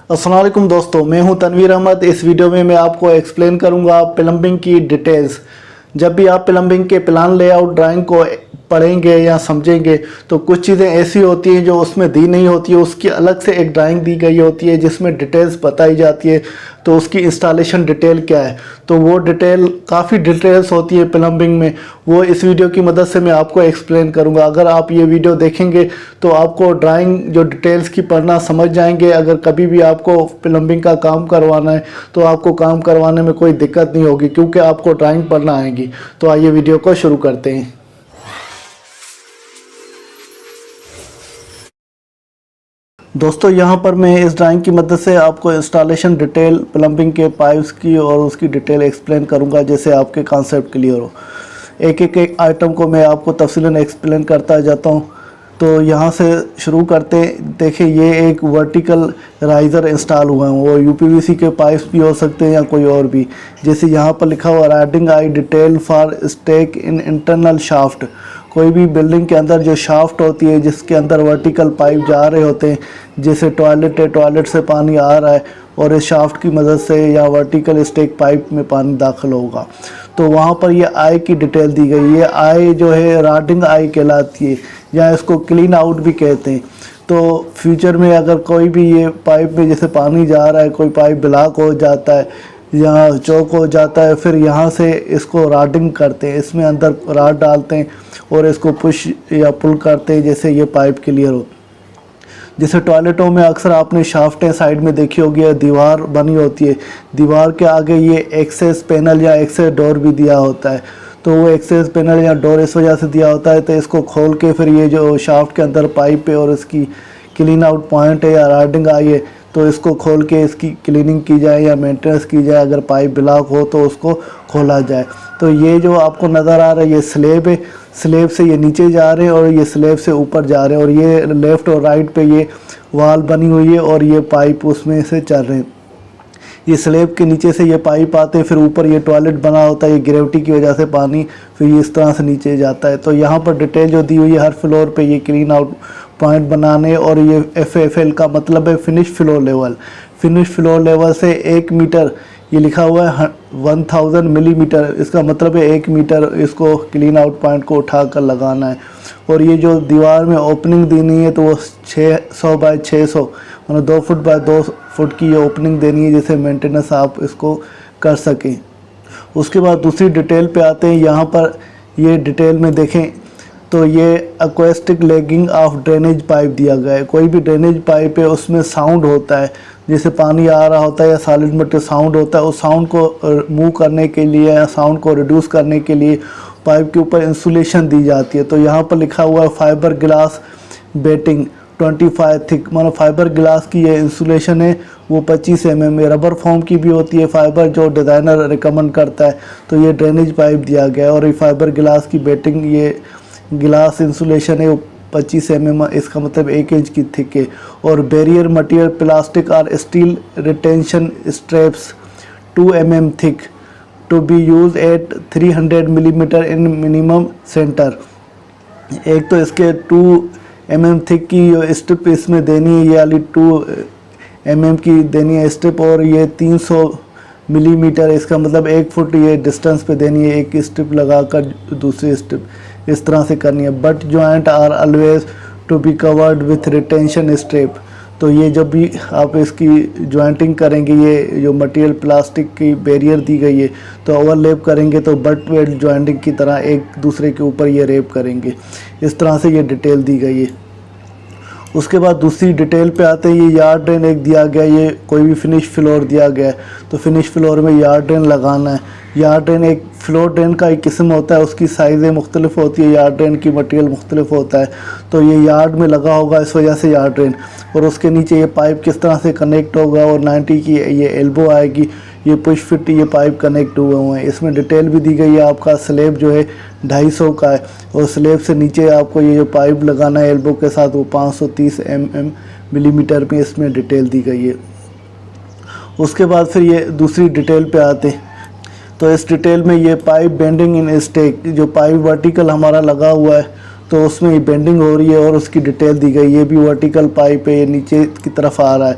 अस्सलाम वालेकुम दोस्तों, मैं हूं तनवीर अहमद। इस वीडियो में मैं आपको एक्सप्लेन करूंगा प्लम्बिंग की डिटेल्स। जब भी आप प्लम्बिंग के प्लान लेआउट ड्राइंग को पढ़ेंगे या समझेंगे तो कुछ चीज़ें ऐसी होती हैं जो उसमें दी नहीं होती है, उसकी अलग से एक ड्राइंग दी गई होती है जिसमें डिटेल्स बताई जाती है। तो उसकी इंस्टॉलेशन डिटेल क्या है, तो वो डिटेल काफ़ी डिटेल्स होती है प्लम्बिंग में। वो इस वीडियो की मदद से मैं आपको एक्सप्लेन करूंगा। अगर आप ये वीडियो देखेंगे तो आपको ड्राइंग जो डिटेल्स की पढ़ना समझ जाएंगे। अगर कभी भी आपको प्लम्बिंग का काम करवाना है तो आपको काम करवाने में कोई दिक्कत नहीं होगी, क्योंकि आपको ड्राइंग पढ़ना आएगी। तो आइए वीडियो को शुरू करते हैं। दोस्तों, यहाँ पर मैं इस ड्राइंग की मदद से आपको इंस्टॉलेशन डिटेल प्लम्बिंग के पाइप्स की और उसकी डिटेल एक्सप्लेन करूँगा, जैसे आपके कॉन्सेप्ट क्लियर हो। एक आइटम को मैं आपको तफसीलन एक्सप्लेन करता जाता हूँ। तो यहाँ से शुरू करते हैं। देखिए, ये एक वर्टिकल राइज़र इंस्टॉल हुआ है। वो यूपीवीसी के पाइप्स भी हो सकते हैं या कोई और भी। जैसे यहाँ पर लिखा हुआ riding I detail for stack in internal shaft. कोई भी बिल्डिंग के अंदर जो शाफ्ट होती है जिसके अंदर वर्टिकल पाइप जा रहे होते हैं, जैसे टॉयलेट है, टॉयलेट से पानी आ रहा है और इस शाफ्ट की मदद से या वर्टिकल स्टेक पाइप में पानी दाखिल होगा, तो वहाँ पर ये आई की डिटेल दी गई है। आई जो है राडिंग आई कहलाती है, या इसको क्लीन आउट भी कहते हैं। तो फ्यूचर में अगर कोई भी ये पाइप में जैसे पानी जा रहा है, कोई पाइप ब्लॉक हो जाता है या चौक हो जाता है, फिर यहाँ से इसको राडिंग करते हैं, इसमें अंदर राड डालते हैं और इसको पुश या पुल करते हैं, जैसे ये पाइप क्लियर हो। जैसे टॉयलेटों में अक्सर आपने शाफ्टें साइड में देखी होगी, दीवार बनी होती है, दीवार के आगे ये एक्सेस पैनल या एक्सेस डोर भी दिया होता है। तो वो एक्सेस पैनल या डोर इस वजह से दिया होता है, तो इसको खोल के फिर ये जो शाफ्ट के अंदर पाइप है और इसकी क्लीन आउट पॉइंट है या राडिंग आई है, तो इसको खोल के इसकी क्लीनिंग की जाए या मेंटेनेंस की जाए। अगर पाइप ब्लॉक हो तो उसको खोला जाए। तो ये जो आपको नज़र आ रहा है ये स्लेब है, स्लेब से ये नीचे जा रहे हैं और ये स्लेब से ऊपर जा रहे हैं, और ये लेफ़्ट और राइट पे ये वाल बनी हुई है और ये पाइप उसमें से चल रहे हैं। ये स्लेब के नीचे से ये पाइप आते हैं, फिर ऊपर ये टॉयलेट बना होता है, ये ग्रेविटी की वजह से पानी फिर ये इस तरह से नीचे जाता है। तो यहाँ पर डिटेल जो दी हुई है, हर फ्लोर पे ये क्लीन आउट पॉइंट बनाने, और ये FFL का मतलब है finish floor level. Finish floor level से 1 मीटर ये लिखा हुआ है 1000 मिलीमीटर, इसका मतलब है 1 मीटर इसको क्लीन आउट पॉइंट को उठा कर लगाना है। और ये जो दीवार में ओपनिंग देनी है तो वो 600 बाय 600 मतलब 2 फुट बाय 2 फुट की ये ओपनिंग देनी है, जिससे मेंटेनेंस आप इसको कर सकें। उसके बाद दूसरी डिटेल पे आते हैं। यहाँ पर ये डिटेल में देखें तो ये acoustic lagging of drainage pipe दिया गया है। कोई भी ड्रेनेज पाइप है उसमें साउंड होता है, जैसे पानी आ रहा होता है या सॉलिड मटेरियल साउंड होता है। उस साउंड को मूव करने के लिए या साउंड को रिड्यूस करने के लिए पाइप के ऊपर इंसुलेशन दी जाती है। तो यहाँ पर लिखा हुआ है फाइबर ग्लास बेटिंग 25 थिक, मतलब फाइबर ग्लास की ये इंसुलेशन है वो 25 mm है। रबर फॉर्म की भी होती है फाइबर, जो डिज़ाइनर रिकमेंड करता है। तो ये ड्रेनेज पाइप दिया गया है और ये फाइबर ग्लास की बेटिंग ये ग्लास इंसुलेशन है वो 25 mm, इसका मतलब 1 इंच की थिक है। और बैरियर मटेरियल प्लास्टिक और steel retention straps 2 mm thick to be use at 300 millimetre in minimum centre. एक तो इसके 2 mm थिक की स्ट्रिप इसमें देनी है, ये वाली 2 mm की देनी है स्ट्रिप, और ये 300 मिलीमीटर, इसका मतलब 1 फुट ये डिस्टेंस पे देनी है, एक स्ट्रिप लगाकर दूसरी स्ट्रिप इस तरह से करनी है। But joint are always to be covered with retention strip. तो ये जब भी आप इसकी जॉइंटिंग करेंगे, ये जो मटेरियल प्लास्टिक की बैरियर दी गई है, तो ओवरलैप करेंगे तो बट वेल्ड जॉइंटिंग की तरह एक दूसरे के ऊपर ये रैप करेंगे। इस तरह से ये डिटेल दी गई है। उसके बाद दूसरी डिटेल पे आते हैं। ये यार्ड ड्रेन एक दिया गया, ये कोई भी फिनिश फ्लोर दिया गया है तो फिनिश फ्लोर में यार्ड ड्रेन लगाना है। यार्ड ड्रेन एक फ्लोर ड्रेन का एक किस्म होता है, उसकी साइज़ें मुख्तलिफ होती है, यार्ड ड्रेन की मटेरियल मुख्तलिफ होता है। तो ये यार्ड में लगा होगा, इस वजह से यार्ड ड्रेन। और उसके नीचे ये पाइप किस तरह से कनेक्ट होगा, और 90 की ये एल्बो आएगी, ये पुश फिट ये पाइप कनेक्ट हुए हैं। इसमें डिटेल भी दी गई है। आपका स्लेब जो है 250 का है, और स्लेब से नीचे आपको ये जो पाइप लगाना है एल्बो के साथ वो 530 मिलीमीटर में इसमें डिटेल दी गई है। उसके बाद फिर ये दूसरी डिटेल पे आते हैं। तो इस डिटेल में ये पाइप बेंडिंग इन स्टेक, जो पाइप वर्टिकल हमारा लगा हुआ है तो उसमें ये बेंडिंग हो रही है और उसकी डिटेल दी गई। ये भी वर्टिकल पाइप है, ये नीचे की तरफ आ रहा है।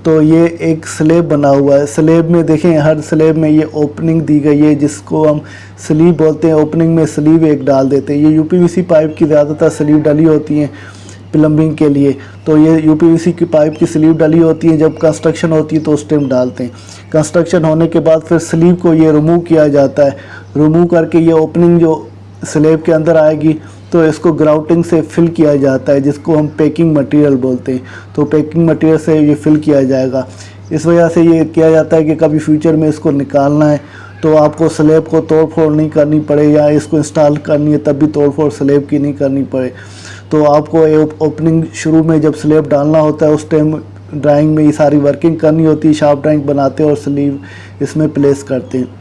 तो ये एक स्लेब बना हुआ है। स्लेब में देखें, हर स्लेब में ये ओपनिंग दी गई है जिसको हम स्लीव बोलते हैं। ओपनिंग में स्लीव एक डाल देते हैं। ये यूपीवीसी पाइप की ज़्यादातर स्लीव डली होती हैं प्लम्बिंग के लिए। तो ये यूपीवीसी की पाइप की स्लीव डली होती है, जब कंस्ट्रक्शन होती है तो उस टाइम डालते हैं। कंस्ट्रक्शन होने के बाद फिर स्लीव को ये रिमूव किया जाता है। रिमूव करके ये ओपनिंग जो स्लेब के अंदर आएगी तो इसको ग्राउटिंग से फिल किया जाता है, जिसको हम पैकिंग मटेरियल बोलते हैं। तो पैकिंग मटेरियल से ये फिल किया जाएगा। इस वजह से ये किया जाता है कि कभी फ्यूचर में इसको निकालना है तो आपको स्लेब को तोड़ फोड़ नहीं करनी पड़े, या इसको इंस्टॉल करनी है तब भी तोड़ फोड़ स्लेब की नहीं करनी पड़े। तो आपको ओपनिंग शुरू में जब स्लेब डालना होता है उस टाइम ड्राइंग में ये सारी वर्किंग करनी होती है। शार्प ड्राइंग बनाते हैं और स्लीव इसमें प्लेस करते हैं।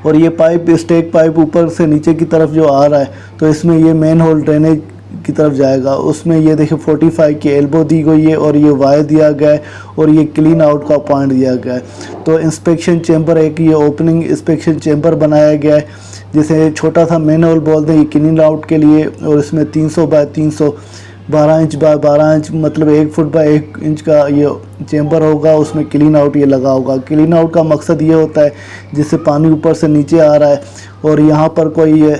और ये पाइप, स्टेक पाइप ऊपर से नीचे की तरफ जो आ रहा है तो इसमें ये मेन होल ड्रेनेज की तरफ जाएगा। उसमें ये देखिए 45 की एल्बो दी गई है और ये वायर दिया गया है और ये क्लीन आउट का पॉइंट दिया गया है। तो इंस्पेक्शन चैम्बर, एक ये ओपनिंग इंस्पेक्शन चैम्बर बनाया गया है जिसे छोटा सा मेन होल बोलते हैं, ये क्लीन आउट के लिए। और इसमें 300 बाय 300, 12 इंच बाय 12 इंच, मतलब 1 फुट बाय 1 इंच का ये चैम्बर होगा। उसमें क्लीन आउट ये लगा होगा। क्लीन आउट का मकसद ये होता है जिससे पानी ऊपर से नीचे आ रहा है और यहाँ पर कोई ये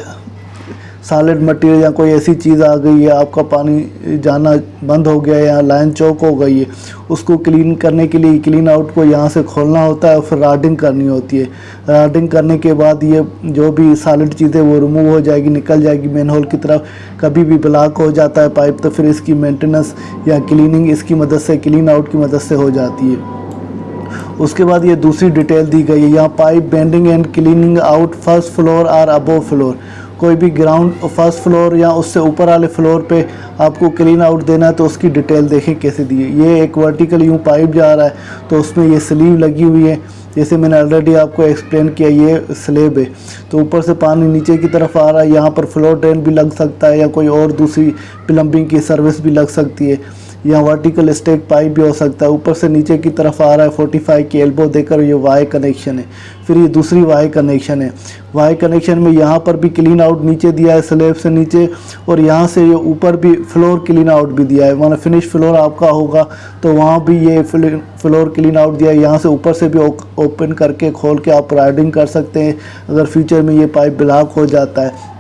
सॉलिड मटेरियल या कोई ऐसी चीज़ आ गई है, आपका पानी जाना बंद हो गया है या लाइन चौक हो गई है, उसको क्लीन करने के लिए क्लीन आउट को यहाँ से खोलना होता है और फिर राडिंग करनी होती है। राडिंग करने के बाद ये जो भी सॉलिड चीज़ें वो रिमूव हो जाएगी, निकल जाएगी मेन होल की तरफ। कभी भी ब्लॉक हो जाता है पाइप तो फिर इसकी मेंटेनेंस या क्लीनिंग इसकी मदद से, क्लीन आउट की मदद से हो जाती है। उसके बाद ये दूसरी डिटेल दी गई है यहाँ, pipe bending and cleaning out first floor और अबव फ्लोर। कोई भी ग्राउंड फर्स्ट फ्लोर या उससे ऊपर वाले फ्लोर पे आपको क्लीन आउट देना है तो उसकी डिटेल देखें कैसे दी है। ये एक वर्टिकल यूँ पाइप जा रहा है तो उसमें ये स्लीव लगी हुई है, जैसे मैंने ऑलरेडी आपको एक्सप्लेन किया। ये स्लेब है तो ऊपर से पानी नीचे की तरफ आ रहा है। यहाँ पर फ्लोर ड्रेन भी लग सकता है या कोई और दूसरी प्लम्बिंग की सर्विस भी लग सकती है, या वर्टिकल स्टेक पाइप भी हो सकता है। ऊपर से नीचे की तरफ आ रहा है 45 की एल्बो देकर, ये वाई कनेक्शन है। फिर ये दूसरी वाई कनेक्शन है। वाई कनेक्शन में यहाँ पर भी क्लीन आउट नीचे दिया है स्लेब से नीचे, और यहाँ से ये ऊपर भी फ्लोर क्लीन आउट भी दिया है। माना फिनिश फ्लोर आपका होगा तो वहाँ भी ये फ्लोर क्लीन आउट दिया है। यहाँ से ऊपर से भी ओपन करके खोल के आप राइडिंग कर सकते हैं अगर फ्यूचर में ये पाइप ब्लॉक हो जाता है,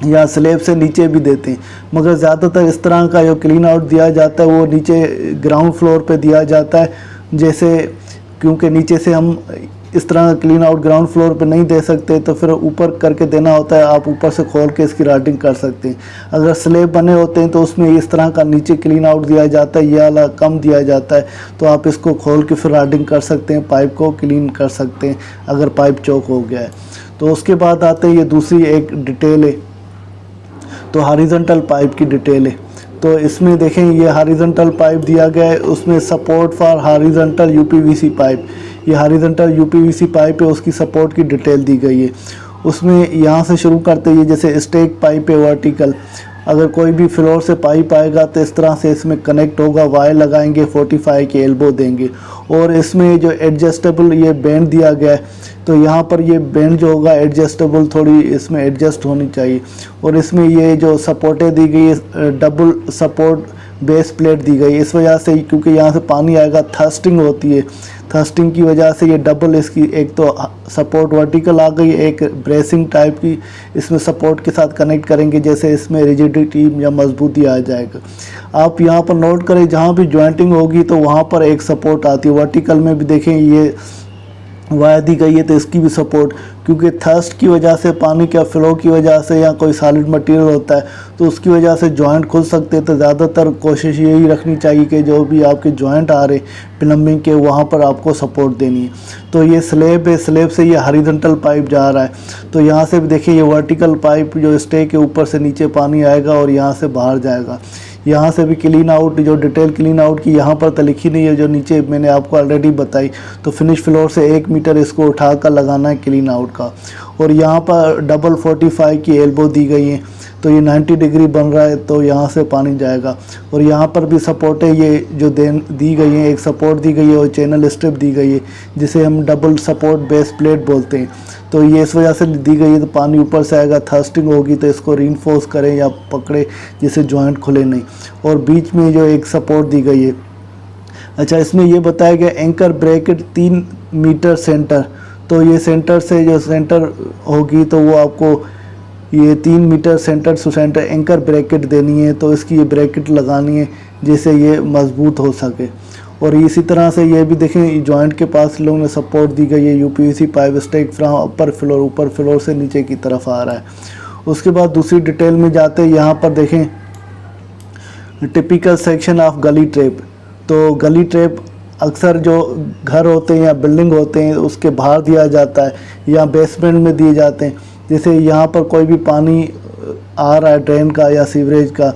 या स्लेब से नीचे भी देते हैं। मगर ज़्यादातर इस तरह का जो क्लीन आउट दिया जाता है वो नीचे ग्राउंड फ्लोर पे दिया जाता है, जैसे क्योंकि नीचे से हम इस तरह का क्लीन आउट ग्राउंड फ्लोर पे नहीं दे सकते तो फिर ऊपर करके देना होता है। आप ऊपर से खोल के इसकी राइडिंग कर सकते हैं। अगर स्लेब बने होते हैं तो उसमें इस तरह का नीचे क्लीन आउट दिया जाता है, यह वाला कम दिया जाता है, तो आप इसको खोल के फिर राइडिंग कर सकते हैं, पाइप को क्लीन कर सकते हैं अगर पाइप चौक हो गया है। तो उसके बाद आते हैं ये दूसरी एक डिटेल है, तो हॉरिजॉन्टल पाइप की डिटेल है। तो इसमें देखें ये हॉरिजॉन्टल पाइप दिया गया है, उसमें support for horizontal UPVC pipe. ये हॉरिजॉन्टल यूपीवीसी पाइप है, उसकी सपोर्ट की डिटेल दी गई है। उसमें यहाँ से शुरू करते हैं, जैसे स्टेक पाइप है वर्टिकल, अगर कोई भी फ्लोर से पाइप आएगा तो इस तरह से इसमें कनेक्ट होगा, वायर लगाएंगे, 45 की एल्बो देंगे। और इसमें जो एडजस्टेबल ये बैंड दिया गया है तो यहाँ पर ये बैंड जो होगा एडजस्टेबल, थोड़ी इसमें एडजस्ट होनी चाहिए। और इसमें ये जो सपोर्टें दी गई है, डबल सपोर्ट बेस प्लेट दी गई, इस वजह से क्योंकि यहाँ से पानी आएगा, थर्स्टिंग होती है, थर्स्टिंग की वजह से ये डबल इसकी एक तो सपोर्ट वर्टिकल आ गई, एक ब्रेसिंग टाइप की इसमें सपोर्ट के साथ कनेक्ट करेंगे, जैसे इसमें रिजिडिटी या मजबूती आ जाएगा। आप यहाँ पर नोट करें जहाँ भी जॉइंटिंग होगी तो वहाँ पर एक सपोर्ट आती है। वर्टिकल में भी देखें ये वायर दी गई है तो इसकी भी सपोर्ट, क्योंकि थर्स्ट की वजह से, पानी के फ्लो की वजह से या कोई सॉलिड मटेरियल होता है तो उसकी वजह से जॉइंट खुल सकते हैं। तो ज़्यादातर कोशिश यही रखनी चाहिए कि जो भी आपके जॉइंट आ रहे प्लम्बिंग के वहाँ पर आपको सपोर्ट देनी है। तो ये स्लेब है, स्लेब से ये हॉरिजॉन्टल पाइप जा रहा है। तो यहाँ से भी देखिए ये वर्टिकल पाइप जो स्टे के ऊपर से नीचे पानी आएगा और यहाँ से बाहर जाएगा। यहाँ से भी क्लीन आउट, जो डिटेल क्लीन आउट की यहाँ पर तो लिखी नहीं है, जो नीचे मैंने आपको ऑलरेडी बताई। तो फिनिश फ्लोर से 1 मीटर इसको उठा कर लगाना है क्लीन आउट का। और यहाँ पर डबल 45 की एल्बो दी गई है, तो ये 90 डिग्री बन रहा है तो यहाँ से पानी जाएगा। और यहाँ पर भी सपोर्ट है, ये जो दी गई है, एक सपोर्ट दी गई है और चैनल स्ट्रिप दी गई है, जिसे हम डबल सपोर्ट बेस प्लेट बोलते हैं। तो ये इस वजह से दी गई है, तो पानी ऊपर से आएगा, थर्स्टिंग होगी तो इसको रीइंफोर्स करें या पकड़े जिससे जॉइंट खुले नहीं। और बीच में जो एक सपोर्ट दी गई है, अच्छा, इसमें ये बताया गया एंकर ब्रैकेट 3 मीटर सेंटर, तो ये सेंटर से जो सेंटर होगी तो वो आपको ये 3 metre centre to centre anchor bracket देनी है, तो इसकी ये ब्रैकेट लगानी है जिससे ये मजबूत हो सके। और इसी तरह से ये भी देखें जॉइंट के पास लोगों ने सपोर्ट दी गई है, UPVC pipe stack from upper floor, ऊपर फ्लोर से नीचे की तरफ आ रहा है। उसके बाद दूसरी डिटेल में जाते हैं, यहाँ पर देखें टिपिकल सेक्शन ऑफ गली ट्रैप। तो गली ट्रैप अक्सर जो घर होते हैं या बिल्डिंग होते हैं उसके बाहर दिया जाता है या बेसमेंट में दिए जाते हैं। जैसे यहाँ पर कोई भी पानी आ रहा है ड्रेन का या सीवरेज का,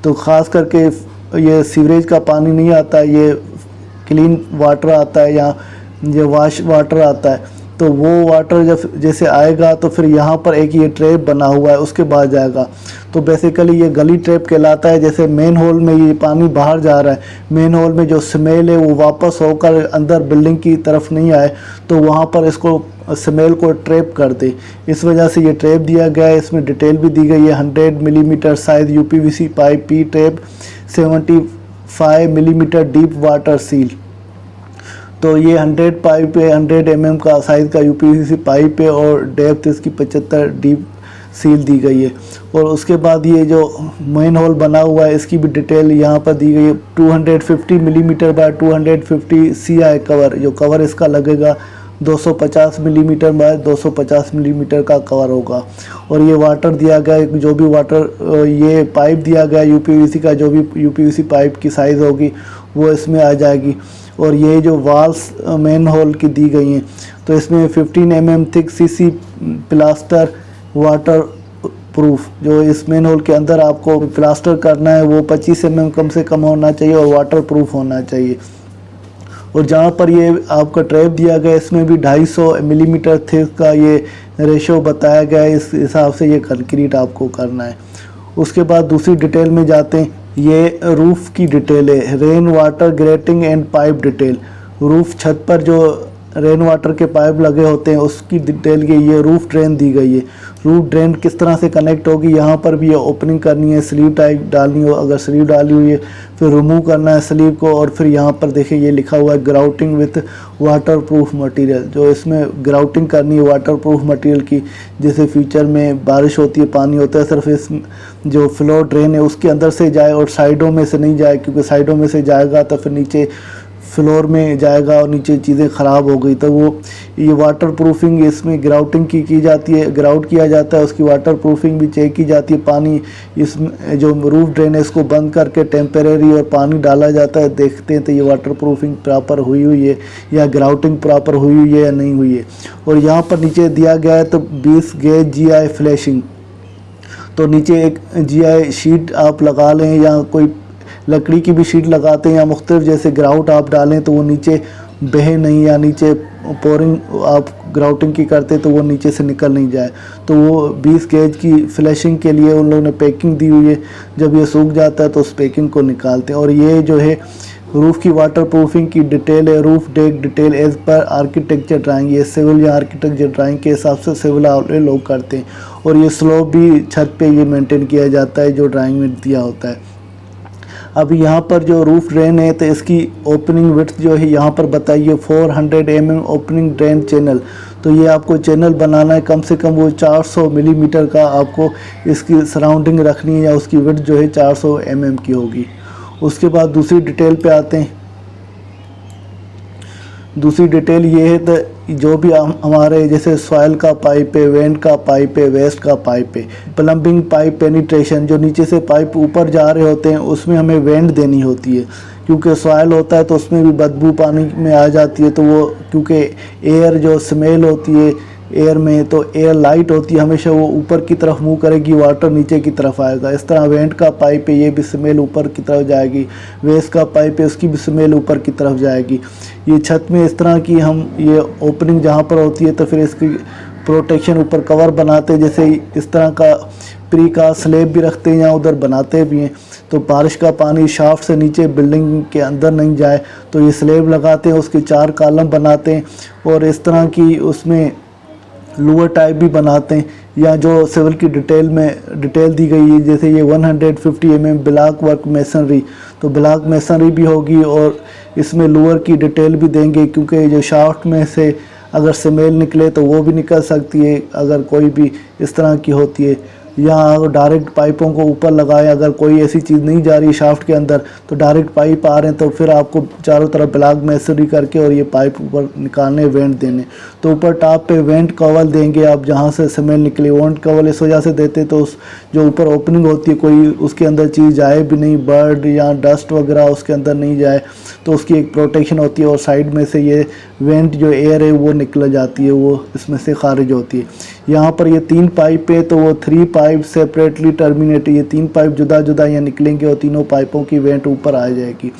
तो ख़ास करके ये सीवरेज का पानी नहीं आता, ये क्लीन वाटर आता है या ये वाश वाटर आता है, तो वो वाटर जब जैसे आएगा तो फिर यहाँ पर एक ये ट्रैप बना हुआ है उसके बाद जाएगा। तो बेसिकली ये गली ट्रैप कहलाता है। जैसे मेन होल में ये पानी बाहर जा रहा है, मेन होल में जो स्मेल है वो वापस होकर अंदर बिल्डिंग की तरफ नहीं आए, तो वहाँ पर इसको स्मेल को ट्रैप कर दे, इस वजह से ये ट्रैप दिया गया है। इसमें डिटेल भी दी गई है 100 millimetre size UPVC pipe P trap, 75 millimetre deep water seal. तो ये 100 पाइप है, 100 mm का साइज़ का यूपीवीसी पाइप है और डेप्थ इसकी 75 डीप सील दी गई है। और उसके बाद ये जो मेन होल बना हुआ है इसकी भी डिटेल यहाँ पर दी गई है। 250 मिलीमीटर बाय 250 CI कवर, जो कवर इसका लगेगा 250 मिलीमीटर बाय 250 मिलीमीटर का कवर होगा। और ये वाटर दिया गया है, जो भी वाटर ये पाइप दिया गया यूपीवीसी का, जो भी यूपीवीसी पाइप की साइज़ होगी वो इसमें आ जाएगी। और ये जो वाल्स मेन होल की दी गई हैं, तो इसमें 15 mm thick CC plaster water proof, जो इस मेन होल के अंदर आपको प्लास्टर करना है वो 25 mm कम से कम होना चाहिए और वाटर प्रूफ होना चाहिए। और जहाँ पर ये आपका ट्रैप दिया गया इसमें भी 250 मिलीमीटर थिक का ये रेशो बताया गया है, इस हिसाब से ये कंक्रीट आपको करना है। उसके बाद दूसरी डिटेल में जाते हैं, ये रूफ़ की डिटेल है, rain water grating and pipe detail. Roof छत पर जो रेन वाटर के पाइप लगे होते हैं उसकी डिटेल की ये रूफ़ ड्रेन दी गई है। रूफ़ ड्रेन किस तरह से कनेक्ट होगी, यहाँ पर भी ये ओपनिंग करनी है, स्लीव टाइप डालनी हो, अगर स्लीव डाली हुई है फिर रिमूव करना है स्लीव को। और फिर यहाँ पर देखिए ये लिखा हुआ है grouting with water proof material, जो इसमें ग्राउटिंग करनी है वाटर प्रूफ मटीरियल की, जैसे फ्यूचर में बारिश होती है पानी होता है सिर्फ इस जो फ्लोर ड्रेन है उसके अंदर से जाए और साइडों में से नहीं जाए, क्योंकि साइडों में से जाएगा तो फिर नीचे फ्लोर में जाएगा और नीचे चीज़ें ख़राब हो गई। तो वो ये वाटर प्रूफिंग इसमें ग्राउटिंग की जाती है, ग्राउट किया जाता है, उसकी वाटर प्रूफिंग भी चेक की जाती है। पानी इसमें जो रूफ ड्रेन है इसको बंद करके टेम्परेरी और पानी डाला जाता है, देखते हैं तो ये वाटर प्रूफिंग प्रॉपर हुई है या ग्राउटिंग प्रॉपर हुई है या नहीं हुई है। और यहाँ पर नीचे दिया गया है तो 20 गेज GI फ्लैशिंग, तो नीचे एक GI शीट आप लगा लें या कोई लकड़ी की भी शीट लगाते हैं या मुख्तलिफ जैसे ग्राउट आप डालें तो वो नीचे बहे नहीं, या नीचे पोरिंग आप ग्राउटिंग की करते तो वो नीचे से निकल नहीं जाए। तो वो 20 गेज की फ्लैशिंग के लिए उन लोगों ने पैकिंग दी हुई है, जब ये सूख जाता है तो उस पैकिंग को निकालते हैं। और ये जो है रूफ़ की वाटर प्रूफिंग की डिटेल है, roof deck detail as per architecture drawing, ये सिविल या आर्किटेक्चर ड्राइंग के हिसाब से सिविल वाले लोग करते हैं। और ये स्लोप भी छत पे ये मेंटेन किया जाता है जो ड्राइंग में दिया होता है। अब यहाँ पर जो रूफ ड्रेन है तो इसकी ओपनिंग विड्थ जो है यहाँ पर बताइए 400 mm ओपनिंग ड्रेन चैनल। तो ये आपको चैनल बनाना है, कम से कम वो 400 मिलीमीटर का आपको इसकी सराउंडिंग रखनी है, या उसकी विड्थ जो है 400 mm की होगी। उसके बाद दूसरी डिटेल पे आते हैं। दूसरी डिटेल ये है तो जो भी हमारे जैसे सॉइल का पाइप है, वेंट का पाइप है, वेस्ट का पाइप है, प्लम्बिंग पाइप पेनिट्रेशन, जो नीचे से पाइप ऊपर जा रहे होते हैं उसमें हमें वेंट देनी होती है, क्योंकि सॉइल होता है तो उसमें भी बदबू पानी में आ जाती है। तो वो क्योंकि एयर जो स्मेल होती है एयर में, तो एयर लाइट होती है, हमेशा वो ऊपर की तरफ मूव करेगी, वाटर नीचे की तरफ आएगा। इस तरह वेंट का पाइप है, ये भी स्मेल ऊपर की तरफ जाएगी। वेस्ट का पाइप है, उसकी भी स्मेल ऊपर की तरफ जाएगी। ये छत में इस तरह की हम ये ओपनिंग जहाँ पर होती है तो फिर इसकी प्रोटेक्शन ऊपर कवर बनाते हैं, जैसे इस तरह का प्री का स्लेब भी रखते हैं या उधर बनाते भी हैं, तो बारिश का पानी शाफ्ट से नीचे बिल्डिंग के अंदर नहीं जाए, तो ये स्लेब लगाते हैं, उसके 4 कॉलम बनाते हैं और इस तरह की उसमें लोअर टाइप भी बनाते हैं। या जो सिविल की डिटेल दी गई है, जैसे ये 150 mm ब्लॉक वर्क मेसनरी, तो ब्लॉक मेसनरी भी होगी और इसमें लोअर की डिटेल भी देंगे, क्योंकि जो शाफ्ट में से अगर स्मेल निकले तो वो भी निकल सकती है अगर कोई भी इस तरह की होती है। या डायरेक्ट पाइपों को ऊपर लगाएं, अगर कोई ऐसी चीज़ नहीं जा रही शाफ्ट के अंदर तो डायरेक्ट पाइप आ रहे हैं, तो फिर आपको चारों तरफ ब्लॉक मेसरी करके और ये पाइप ऊपर निकालने, वेंट देने। तो ऊपर टॉप पे वेंट कवर देंगे आप, जहाँ से स्मेल निकले। वेंट कवर इस वजह से देते तो उस जो ऊपर ओपनिंग होती है कोई उसके अंदर चीज़ जाए भी नहीं, बर्ड या डस्ट वगैरह उसके अंदर नहीं जाए, तो उसकी एक प्रोटेक्शन होती है। और साइड में से ये वेंट जो एयर है वो निकल जाती है, वो इसमें से खारिज होती है। यहाँ पर ये 3 पाइप है, तो वो 3 पाइप सेपरेटली टर्मिनेट, ये 3 पाइप जुदा जुदा यहाँ निकलेंगे और तीनों पाइपों की वेंट ऊपर आ जाएगी।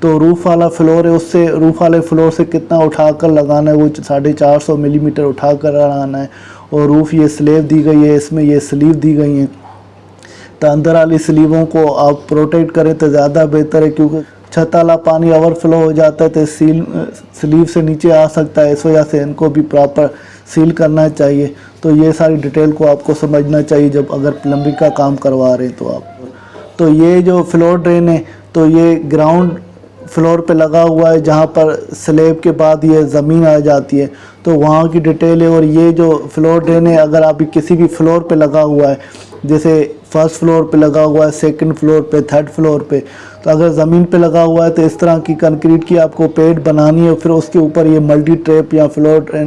तो रूफ़ वाला फ्लोर है, उससे रूफ़ वाले फ्लोर से कितना उठाकर लगाना है, वो 450 मिलीमीटर उठाकर लगाना है। और रूफ़ ये स्लेब दी गई है, इसमें ये स्लीव दी गई हैं, तो अंदर वाली स्लीवों को आप प्रोटेक्ट करें तो ज़्यादा बेहतर है, क्योंकि छत वाला पानी ओवरफ्लो हो जाता है तो स्लीव से नीचे आ सकता है, इस वजह से इनको भी प्रॉपर सील करना चाहिए। तो ये सारी डिटेल को आपको समझना चाहिए जब अगर प्लम्बिंग का काम करवा रहे हैं तो आप। तो ये जो फ्लोर ड्रेन है तो ये ग्राउंड फ्लोर पे लगा हुआ है, जहाँ पर स्लेब के बाद ये ज़मीन आ जाती है, तो वहाँ की डिटेल है। और ये जो फ्लोर ड्रेन है अगर आप किसी भी फ्लोर पे लगा हुआ है, जैसे फर्स्ट फ्लोर पे लगा हुआ है, सेकंड फ्लोर पे, थर्ड फ्लोर पे, तो अगर ज़मीन पे लगा हुआ है तो इस तरह की कंक्रीट की आपको पेड बनानी है, फिर उसके ऊपर ये मल्टी ट्रैप या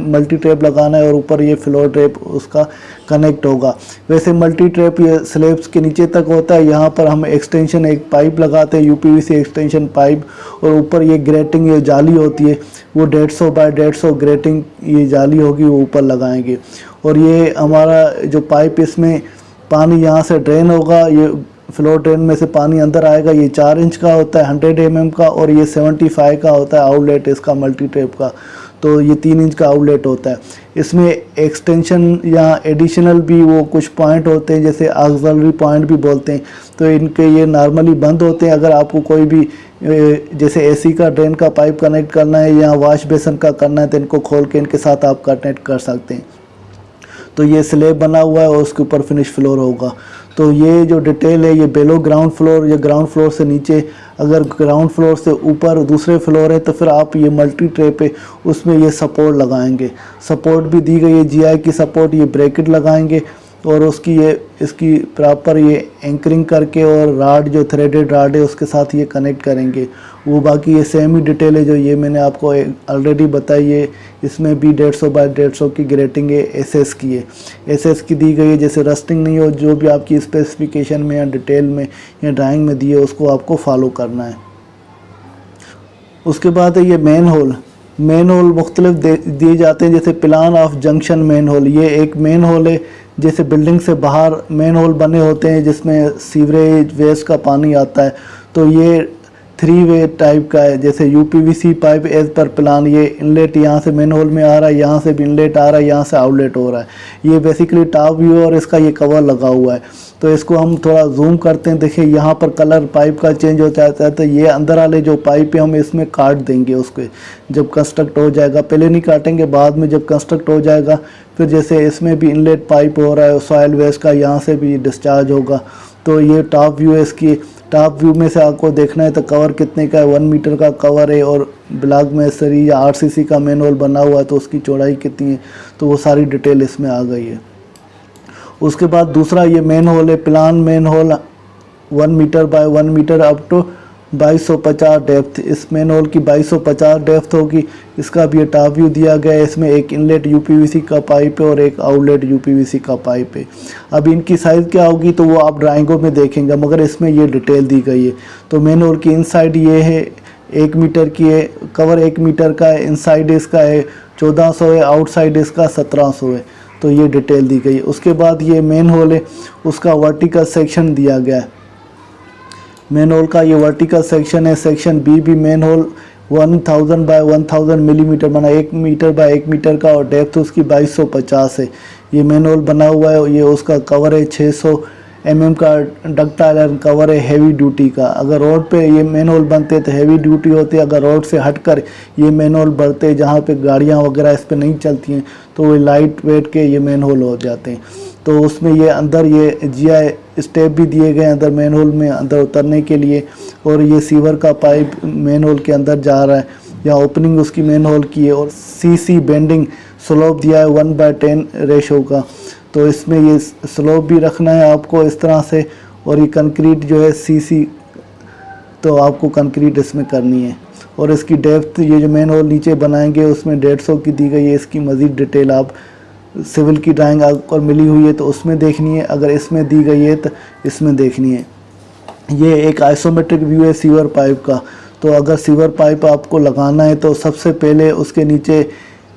मल्टी ट्रैप लगाना है और ऊपर ये फ्लोर ट्रैप उसका कनेक्ट होगा। वैसे मल्टी ट्रैप ये स्लैब्स के नीचे तक होता है, यहाँ पर हम एक्सटेंशन एक पाइप लगाते हैं, यूपीवीसी एक्सटेंशन पाइप, और ऊपर ये ग्रेटिंग ये जाली होती है, वो 150 बाय 150 ग्रेटिंग ये जाली होगी, वो ऊपर लगाएंगे। और ये हमारा जो पाइप, इसमें पानी यहाँ से ड्रेन होगा, ये फ्लोर ड्रेन में से पानी अंदर आएगा। ये 4 इंच का होता है 100 mm का, और ये 75 का होता है आउटलेट इसका मल्टी ट्रैप का, तो ये 3 इंच का आउटलेट होता है। इसमें एक्सटेंशन या एडिशनल भी वो कुछ पॉइंट होते हैं, जैसे ऑक्सिलरी पॉइंट भी बोलते हैं, तो इनके ये नॉर्मली बंद होते हैं। अगर आपको कोई भी जैसे एसी का ड्रेन का पाइप कनेक्ट करना है या वॉश बेसन का करना है तो इनको खोल के इनके साथ आप कनेक्ट कर सकते हैं। तो ये स्लेब बना हुआ है और उसके ऊपर फिनिश फ्लोर होगा। तो ये जो डिटेल है ये बेलो ग्राउंड फ्लोर, या ग्राउंड फ्लोर से नीचे, अगर ग्राउंड फ्लोर से ऊपर दूसरे फ्लोर है तो फिर आप ये मल्टी ट्रैप है उसमें ये सपोर्ट लगाएंगे। सपोर्ट भी दी गई है जीआई की सपोर्ट, ये ब्रैकेट लगाएंगे और उसकी ये इसकी प्रॉपर ये एंकरिंग करके और राड जो थ्रेडेड राड है उसके साथ ये कनेक्ट करेंगे। वो बाकी ये सेम ही डिटेल है जो ये मैंने आपको ऑलरेडी बताई है। इसमें भी 150 बाय 150 की ग्रेटिंग है, एसएस की है, एसएस की दी गई है, जैसे रस्टिंग नहीं हो, जो भी आपकी स्पेसिफिकेशन में या डिटेल में या ड्राइंग में दी है उसको आपको फॉलो करना है। उसके बाद है ये मेन होल। मेन होल मुख्तलिफ दिए जाते हैं, जैसे plan of junction main whole, ये एक मेन होल है। जैसे बिल्डिंग से बाहर मेन होल बने होते हैं जिसमें सीवरेज वेस्ट का पानी आता है, तो ये 3 वे टाइप का है। जैसे UPVC pipe as per plan, ये इनलेट यहाँ से मेन होल में आ रहा है, यहाँ से भी इनलेट आ रहा है, यहाँ से आउटलेट हो रहा है। ये बेसिकली टॉप व्यू और इसका ये कवर लगा हुआ है। तो इसको हम थोड़ा जूम करते हैं, देखिए यहाँ पर कलर पाइप का चेंज हो जाता है। तो ये अंदर वाले जो पाइप है हम इसमें काट देंगे उसके जब कंस्ट्रक्ट हो जाएगा, पहले नहीं काटेंगे, बाद में जब कंस्ट्रक्ट हो जाएगा। फिर जैसे इसमें भी इनलेट पाइप हो रहा है सॉयल वेस्ट का, यहाँ से भी डिस्चार्ज होगा। तो ये टॉप व्यू है इसकी। टॉप व्यू में से आपको देखना है तो कवर कितने का है, 1 मीटर का कवर है, और ब्लॉक मेसरी या आरसीसी का मेन होल बना हुआ है तो उसकी चौड़ाई कितनी है, तो वो सारी डिटेल इसमें आ गई है। उसके बाद दूसरा ये मेन होल है, plan manhole 1 metre by 1 metre up to 2250 depth. इस मेन होल की 2250 डेप्थ होगी। इसका भी टॉप व्यू दिया गया है। इसमें एक इनलेट यूपीवीसी का पाइप है और एक आउटलेट यूपीवीसी का पाइप है। अब इनकी साइज़ क्या होगी तो वो आप ड्राइंगों में देखेंगे, मगर इसमें ये डिटेल दी गई है। तो मेन होल की इनसाइड ये है 1 मीटर की है, कवर 1 मीटर का है, इनसाइड इसका है 1400 है, आउटसाइड इसका 1700 है। तो ये डिटेल दी गई है। उसके बाद ये मेन होल है, उसका वर्टिकल सेक्शन दिया गया है। मेन होल का ये वर्टिकल सेक्शन है। सेक्शन बी भी मेन होल 1000 बाय 1000 मिलीमीटर बना, 1 मीटर बाय 1 मीटर का, और डेप्थ उसकी 2250 है। ये मेन होल बना हुआ है। ये उसका कवर है 600 mm का डक्ट आयरन कवर है, हैवी ड्यूटी का। अगर रोड पे ये मेन होल बनते हैं तो हैवी ड्यूटी होती है, अगर रोड से हटकर ये मेन होल बढ़ते हैं जहाँ पे गाड़ियाँ वगैरह इस पे नहीं चलती हैं तो वो लाइट वेट के ये मेन होल हो जाते हैं। तो उसमें ये अंदर ये जीआई स्टेप भी दिए गए अंदर मेन होल में अंदर उतरने के लिए। और ये सीवर का पाइप मेन होल के अंदर जा रहा है, या ओपनिंग उसकी मेन होल की है। और सीसी बेंडिंग स्लोप दिया है 1/10 रेशो का, तो इसमें ये स्लोप भी रखना है आपको इस तरह से। और ये कंक्रीट जो है सीसी, तो आपको कंक्रीट इसमें करनी है। और इसकी डेप्थ, ये जो मेन होल नीचे बनाएंगे उसमें 150 की दी गई है। इसकी मज़ीद डिटेल आप सिविल की ड्राइंग आपको मिली हुई है तो उसमें देखनी है, अगर इसमें दी गई है तो इसमें देखनी है। ये एक आइसोमेट्रिक व्यू है सीवर पाइप का। तो अगर सीवर पाइप आपको लगाना है तो सबसे पहले उसके नीचे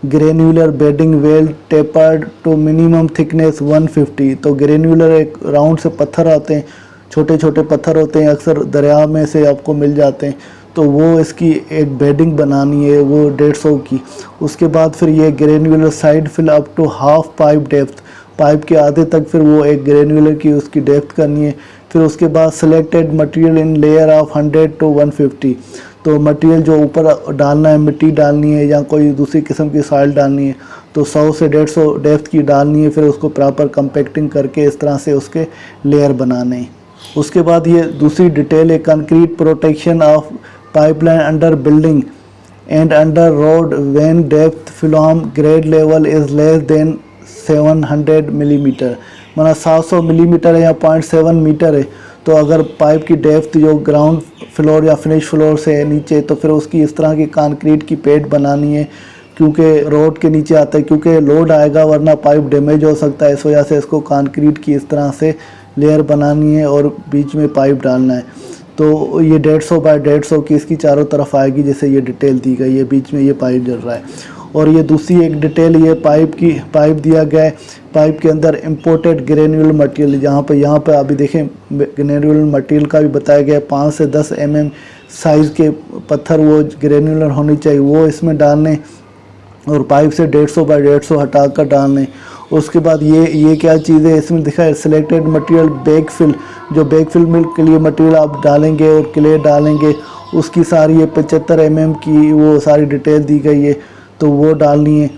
granular bedding well tapered to minimum thickness 150। तो ग्रेन्यूलर एक राउंड से पत्थर आते हैं, छोटे छोटे पत्थर होते हैं, अक्सर दरिया में से आपको मिल जाते हैं। तो वो इसकी एक बेडिंग बनानी है वो 150 की। उसके बाद फिर ये granular side fill up to half pipe depth, pipe के आधे तक फिर वो एक ग्रेन्यूलर की उसकी डेप्थ करनी है। फिर उसके बाद selected material in layer of 100 to 150। तो मटेरियल जो ऊपर डालना है, मिट्टी डालनी है या कोई दूसरी किस्म की सॉइल डालनी है, तो 100 से 150 डेप्थ की डालनी है। फिर उसको प्रॉपर कंपैक्टिंग करके इस तरह से उसके लेयर बनाने हैं। उसके बाद ये दूसरी डिटेल है, concrete protection of pipeline under building and under road when depth from grade level is less than 700 millimetre, माना 700 मिलीमीटर है या 0.7 मीटर है। तो अगर पाइप की डेप्थ जो ग्राउंड फ्लोर या फिनिश फ्लोर से है नीचे, तो फिर उसकी इस तरह की कंक्रीट की पेड बनानी है, क्योंकि रोड के नीचे आता है, क्योंकि लोड आएगा वरना पाइप डैमेज हो सकता है। इस वजह से इसको कंक्रीट की इस तरह से लेयर बनानी है और बीच में पाइप डालना है। तो ये 150 बाय 150 की इसकी चारों तरफ आएगी, जैसे ये डिटेल दी गई है। बीच में ये पाइप जल रहा है। और ये दूसरी एक डिटेल, ये पाइप दिया गया है, पाइप के अंदर इंपोर्टेड ग्रेन्यूलर मटेरियल, यहाँ पे अभी देखें ग्रेन्यूलर मटेरियल का भी बताया गया है। 5 से 10 mm साइज़ के पत्थर वो ग्रेन्यूलर होने चाहिए, वो इसमें डालने। और पाइप से 150 बाय 150 हटा कर डालने। उसके बाद ये क्या चीज़ है इसमें दिखा है, सिलेक्टेड मटेरियल बैक फिल, जो बैक फिल के लिए मटेरियल आप डालेंगे और क्ले डालेंगे, उसकी सारी ये 75 mm की वो सारी डिटेल दी गई है, तो वो डालनी है।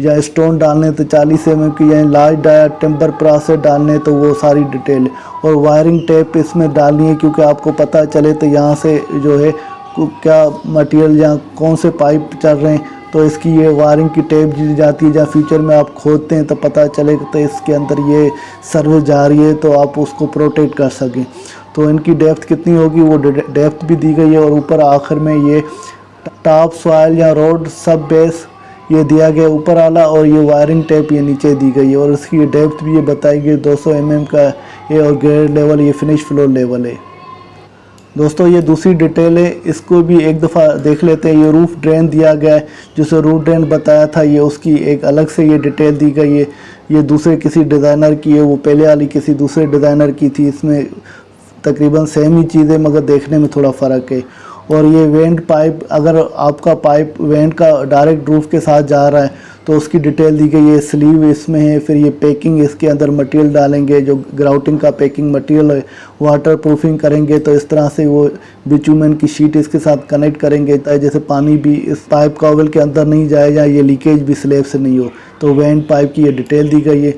या स्टोन डालने तो 40 mm की, या लार्ज डाया टिम्बर प्रोसेस डालने तो वो सारी डिटेल। और वायरिंग टेप इसमें डालनी है, क्योंकि आपको पता चले तो यहाँ से जो है क्या मटेरियल या कौन से पाइप चल रहे हैं, तो इसकी ये वायरिंग की टेप दी जाती है। जहाँ फ्यूचर में आप खोदते हैं तो पता चले तो इसके अंदर ये सर्विस जा रही है, तो आप उसको प्रोटेक्ट कर सकें। तो इनकी डेप्थ कितनी होगी वो डेप्थ भी दी गई है। और ऊपर आखिर में ये टॉप सॉइल या रोड सब बेस ये दिया गया ऊपर वाला, और ये वायरिंग टेप ये नीचे दी गई है। और इसकी डेप्थ भी ये बताई गई 200 mm का है। और ग्रेड लेवल ये फिनिश फ्लोर लेवल है। दोस्तों ये दूसरी डिटेल है, इसको भी एक दफ़ा देख लेते हैं। ये रूफ ड्रेन दिया गया है, जिसे रूफ ड्रेन बताया था, ये उसकी एक अलग से ये डिटेल दी गई है। ये दूसरे किसी डिज़ाइनर की है, वो पहले वाली किसी दूसरे डिज़ाइनर की थी। इसमें तकरीबन सेम ही चीज़ है, मगर देखने में थोड़ा फ़र्क है। और ये वेंट पाइप, अगर आपका पाइप वेंट का डायरेक्ट रूफ के साथ जा रहा है तो उसकी डिटेल दी गई है। स्लीव इसमें है। फिर ये पैकिंग, इसके अंदर मटेरियल डालेंगे, जो ग्राउटिंग का पैकिंग मटेरियल है, वाटर प्रूफिंग करेंगे। तो इस तरह से वो बिटुमेन की शीट इसके साथ कनेक्ट करेंगे, जैसे पानी भी इस पाइप कॉवेल के अंदर नहीं जाए, या ये लीकेज भी स्लैब से नहीं हो। तो वेंट पाइप की ये डिटेल दी गई है।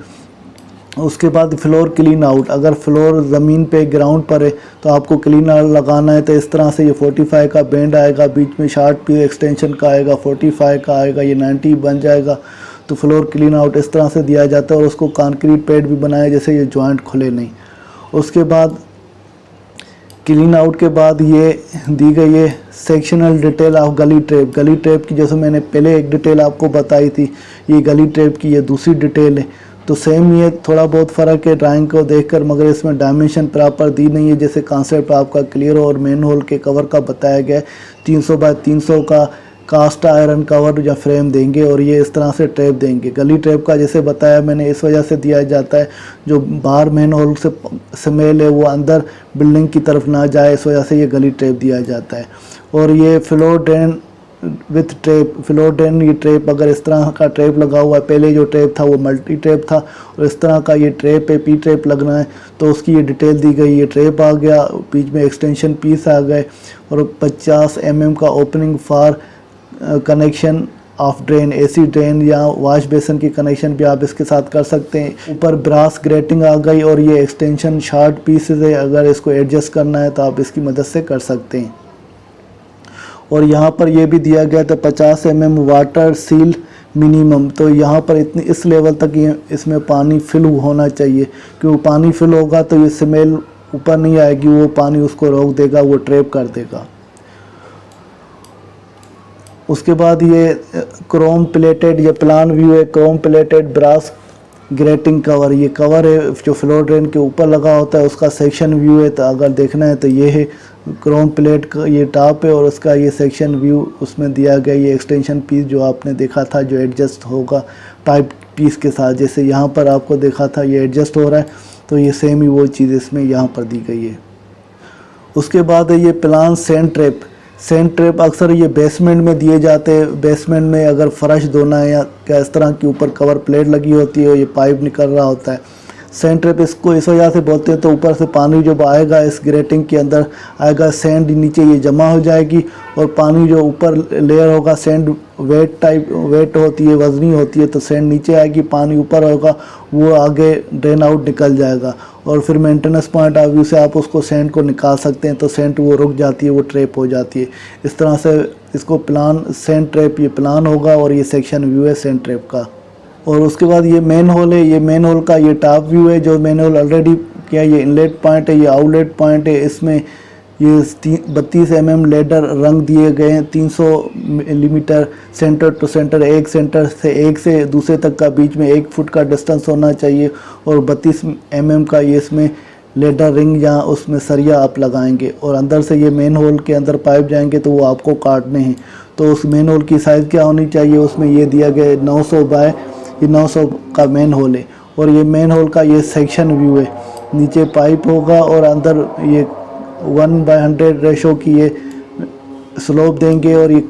उसके बाद फ्लोर क्लीन आउट, अगर फ्लोर ज़मीन पे ग्राउंड पर है तो आपको क्लीन आउट लगाना है। तो इस तरह से ये 45 का बेंड आएगा, बीच में शार्ट पी एक्सटेंशन का आएगा, 45 का आएगा, ये 90 बन जाएगा। तो फ्लोर क्लीन आउट इस तरह से दिया जाता है। और उसको कंक्रीट पैड भी बनाया, जैसे ये जॉइंट खुले नहीं। उसके बाद क्लीन आउट के बाद ये दी गई है सेक्शनल डिटेल ऑफ गली ट्रैप। गली ट्रैप की जैसे मैंने पहले एक डिटेल आपको बताई थी, ये गली ट्रैप की ये दूसरी डिटेल है। तो सेम ये थोड़ा बहुत फ़र्क है ड्राइंग को देखकर, मगर इसमें डायमेंशन प्रॉपर दी नहीं है। जैसे कॉन्सेप्ट आपका क्लियर हो और मेन होल के कवर का बताया गया है। 300 बाय 300 का कास्ट आयरन कवर या फ्रेम देंगे, और ये इस तरह से ट्रैप देंगे। गली ट्रैप का जैसे बताया मैंने, इस वजह से दिया जाता है जो बाहर मेन होल से स्मेल है वो अंदर बिल्डिंग की तरफ ना जाए, इस वजह से ये गली ट्रैप दिया जाता है। और ये floor drain with trap, floor drain, ये ट्रैप अगर इस तरह का ट्रैप लगा हुआ है, पहले जो ट्रैप था वो मल्टी ट्रैप था, और इस तरह का ये ट्रैप है, पी ट्रैप लगना है, तो उसकी ये डिटेल दी गई। ये ट्रैप आ गया, बीच में एक्सटेंशन पीस आ गए, और 50 mm का opening for connection of drain, acid rain या वॉश बेसिन की कनेक्शन भी आप इसके साथ कर सकते हैं। ऊपर ब्रास ग्रेटिंग आ गई और ये एक्सटेंशन शॉर्ट पीसेस है, अगर इसको एडजस्ट करना है तो आप इसकी मदद से कर सकते हैं। और यहाँ पर ये भी दिया गया था 50 mm वाटर सील मिनिमम, तो यहाँ पर इतनी इस लेवल तक ये इसमें पानी फिल होना चाहिए, क्योंकि पानी फिल होगा तो ये स्मेल ऊपर नहीं आएगी, वो पानी उसको रोक देगा, वो ट्रैप कर देगा। उसके बाद ये क्रोम प्लेटेड, ये प्लान व्यू है, chrome plated brass grating cover, ये कवर है जो फ्लोर ड्रेन के ऊपर लगा होता है, उसका सेक्शन व्यू है। तो अगर देखना है तो ये है क्रोम प्लेट का ये टॉप है और उसका ये सेक्शन व्यू उसमें दिया गया। ये एक्सटेंशन पीस जो आपने देखा था जो एडजस्ट होगा पाइप पीस के साथ, जैसे यहाँ पर आपको देखा था ये एडजस्ट हो रहा है, तो ये सेम ही वो चीज़ इसमें यहाँ पर दी गई है। उसके बाद है ये प्लान सैंड ट्रैप अक्सर ये बेसमेंट में दिए जाते हैं। बेसमेंट में अगर फर्श धोना है या क्या इस तरह की ऊपर कवर प्लेट लगी होती है, ये पाइप निकल रहा होता है, सैंड ट्रैप इसको इस वजह से बोलते हैं। तो ऊपर से पानी जब आएगा इस ग्रेटिंग के अंदर आएगा, सैंड नीचे ये जमा हो जाएगी और पानी जो ऊपर लेयर होगा, सैंड वेट होती है, वजनी होती है, तो सैंड नीचे आएगी, पानी ऊपर होगा, वो आगे ड्रेन आउट निकल जाएगा। और फिर मेंटेनेंस पॉइंट ऑफ व्यू से आप उसको सैंड को निकाल सकते हैं, तो सैंड वो रुक जाती है, वो ट्रैप हो जाती है। इस तरह से इसको प्लान सैंड ट्रैप ये प्लान होगा और ये सेक्शन व्यू है सैंड ट्रैप का। और उसके बाद ये मेन होल है, ये मेन होल का ये टॉप व्यू है जो मेन होल ऑलरेडी किया। ये इनलेट पॉइंट है, ये आउटलेट पॉइंट है, इसमें ये 32 mm लेडर रंग दिए गए हैं, 300 मिलीमीटर सेंटर टू सेंटर, एक सेंटर से एक से दूसरे तक का बीच में 1 फुट का डिस्टेंस होना चाहिए। और 32 mm का ये इसमें लेडर रिंग या उसमें सरिया आप लगाएंगे और अंदर से ये मेन होल के अंदर पाइप जाएंगे तो वो आपको काटने हैं। तो उस मेन होल की साइज़ क्या होनी चाहिए, उसमें ये दिया गया 900 बाय 900 का मेन होल है। और ये मेन होल का ये सेक्शन व्यू है, नीचे पाइप होगा और अंदर ये 1/100 रेशो की ये स्लोप देंगे और ये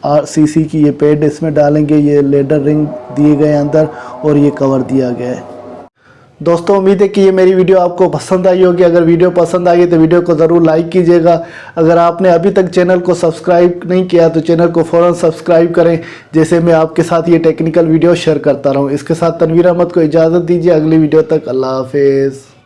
RCC की ये पेड इसमें डालेंगे। ये लेडर रिंग दिए गए अंदर और ये कवर दिया गया है। दोस्तों उम्मीद है कि ये मेरी वीडियो आपको पसंद आई होगी। अगर वीडियो पसंद आई तो वीडियो को ज़रूर लाइक कीजिएगा। अगर आपने अभी तक चैनल को सब्सक्राइब नहीं किया तो चैनल को फ़ौरन सब्सक्राइब करें, जैसे मैं आपके साथ ये टेक्निकल वीडियो शेयर करता रहूँ। इसके साथ तनवीर अहमद को इजाज़त दीजिए, अगली वीडियो तक अल्लाह हाफिज़।